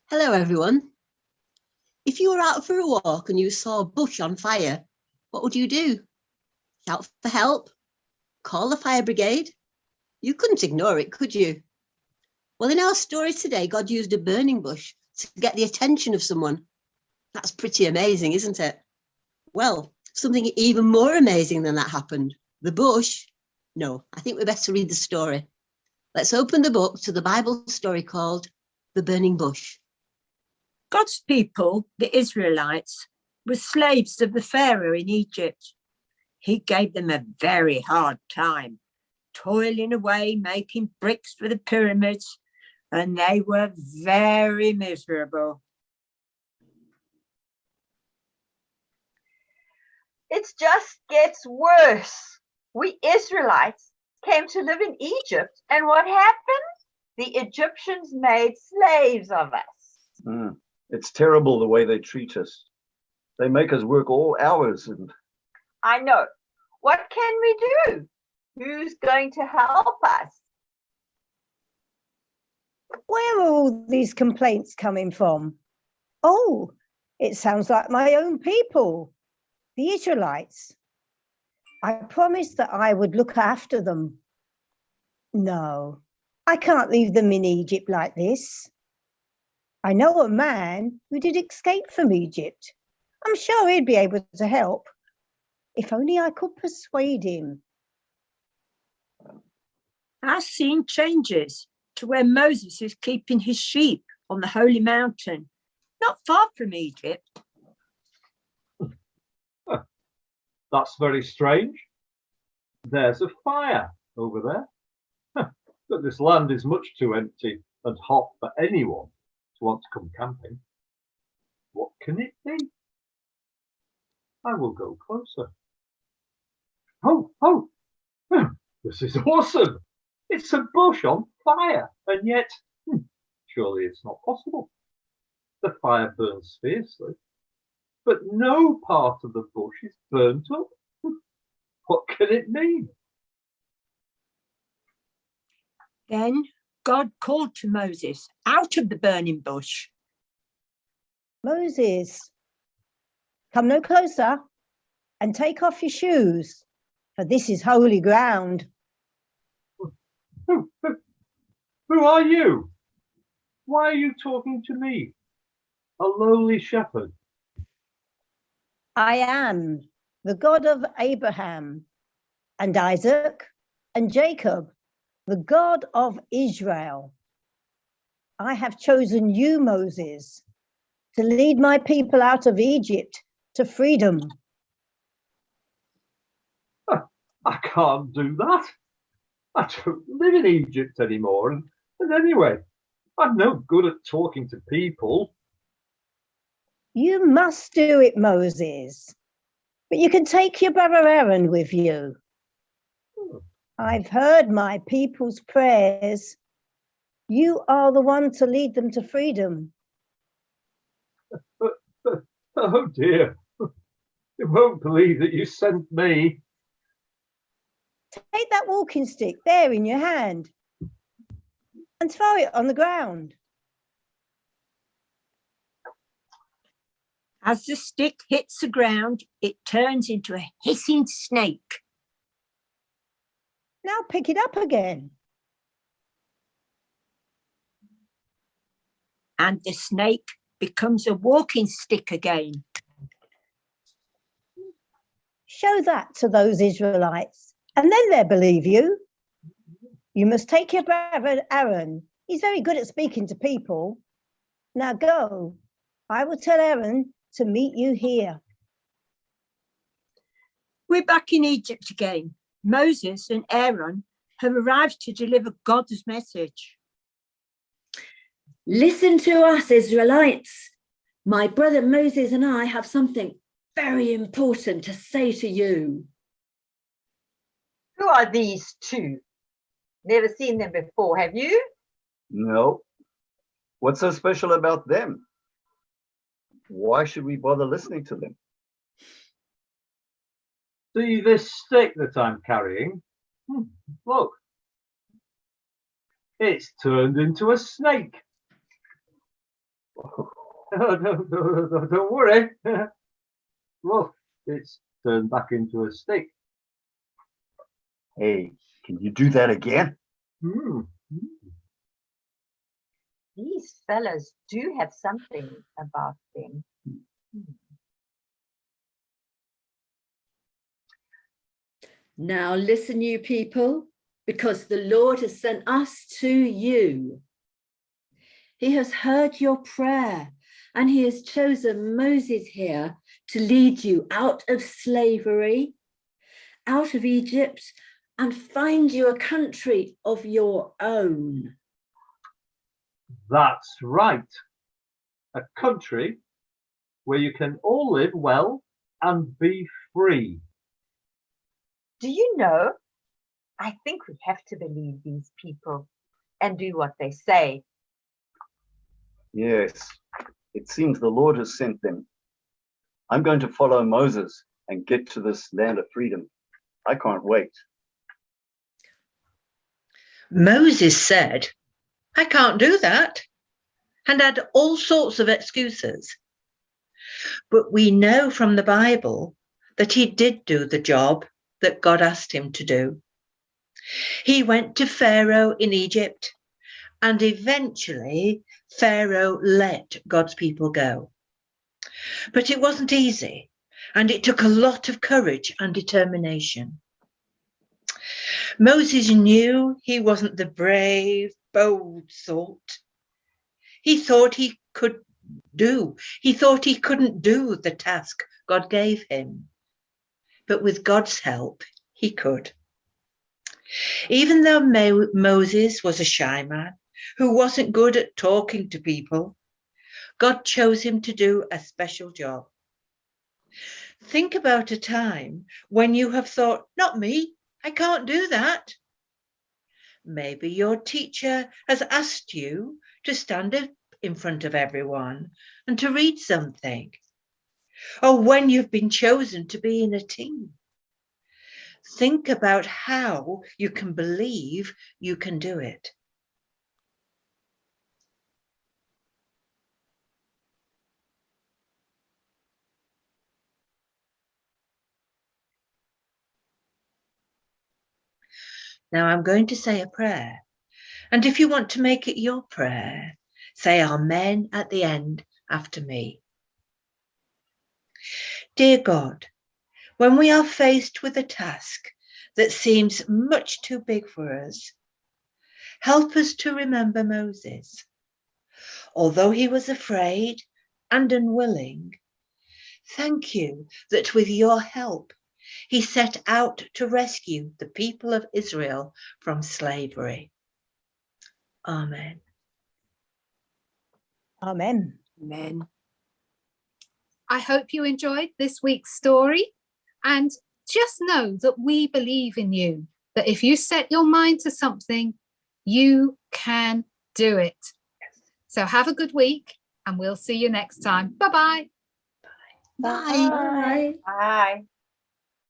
Hello, everyone. If you were out for a walk and you saw a bush on fire, what would you do? Shout for help? Call the fire brigade? You couldn't ignore it, could you? Well, in our story today, God used a burning bush to get the attention of someone. That's pretty amazing, isn't it? Well, something even more amazing than that happened. The bush. No, I think we're better read the story. Let's open the book to the Bible story called The Burning Bush. God's people, the Israelites, were slaves of the Pharaoh in Egypt. He gave them a very hard time, toiling away, making bricks for the pyramids, and they were very miserable. It just gets worse. We Israelites came to live in Egypt, and what happened? The Egyptians made slaves of us. It's terrible the way they treat us. They make us work all hours and... I know. What can we do? Who's going to help us? Where are all these complaints coming from? Oh, it sounds like my own people, the Israelites. I promised that I would look after them. No, I can't leave them in Egypt like this. I know a man who did escape from Egypt. I'm sure he'd be able to help. If only I could persuade him. Our scene changes to where Moses is keeping his sheep on the holy mountain, not far from Egypt. That's very strange. There's a fire over there. But this land is much too empty and hot for anyone to want to come camping. What can it be? I will go closer. Oh, this is awesome. It's a bush on fire, and yet, surely it's not possible. The fire burns fiercely, but no part of the bush is burnt up. What can it mean? Then God called to Moses out of the burning bush. Moses, come no closer and take off your shoes, for this is holy ground. Who are you? Why are you talking to me, a lowly shepherd? I am the God of Abraham and Isaac and Jacob, the God of Israel. I have chosen you, Moses, to lead my people out of Egypt to freedom. I can't do that. I don't live in Egypt anymore. And anyway, I'm no good at talking to people. You must do it, Moses. But you can take your brother Aaron with you. I've heard my people's prayers. You are the one to lead them to freedom. Oh dear. You won't believe that you sent me. Take that walking stick there in your hand and throw it on the ground. As the stick hits the ground, it turns into a hissing snake. Now pick it up again. And the snake becomes a walking stick again. Show that to those Israelites, and then they'll believe you. You must take your brother Aaron. He's very good at speaking to people. Now go. I will tell Aaron to meet you here. We're back in Egypt again. Moses and Aaron have arrived to deliver God's message. Listen to us, Israelites. My brother Moses and I have something very important to say to you. Who are these two? Never seen them before, have you? No. What's so special about them? Why should we bother listening to them? See this stick that I'm carrying? Look. It's turned into a snake. Oh, don't worry. Look, it's turned back into a stick. Hey, can you do that again? Hmm. These fellows do have something about them. Now listen, you people, because the Lord has sent us to you. He has heard your prayer, and he has chosen Moses here to lead you out of slavery, out of Egypt, and find you a country of your own. That's right. A country where you can all live well and be free. Do you know, I think we have to believe these people and do what they say. Yes, it seems the Lord has sent them. I'm going to follow Moses and get to this land of freedom. I can't wait. Moses said, I can't do that, and had all sorts of excuses. But we know from the Bible that he did do the job that God asked him to do. He went to Pharaoh in Egypt, and eventually Pharaoh let God's people go. But it wasn't easy, and it took a lot of courage and determination. Moses knew he wasn't the brave, bold sort. He thought he couldn't do the task God gave him. But with God's help, he could. Even though Moses was a shy man who wasn't good at talking to people, God chose him to do a special job. Think about a time when you have thought, not me, I can't do that. Maybe your teacher has asked you to stand up in front of everyone and to read something. Or when you've been chosen to be in a team. Think about how you can believe you can do it. Now I'm going to say a prayer. And if you want to make it your prayer, say Amen at the end after me. Dear God, when we are faced with a task that seems much too big for us, help us to remember Moses. Although he was afraid and unwilling, thank you that with your help, he set out to rescue the people of Israel from slavery. Amen. Amen. Amen. I hope you enjoyed this week's story, and just know that we believe in you, that if you set your mind to something, you can do it. So have a good week, and we'll see you next time. Bye-bye. Bye. Bye. Bye.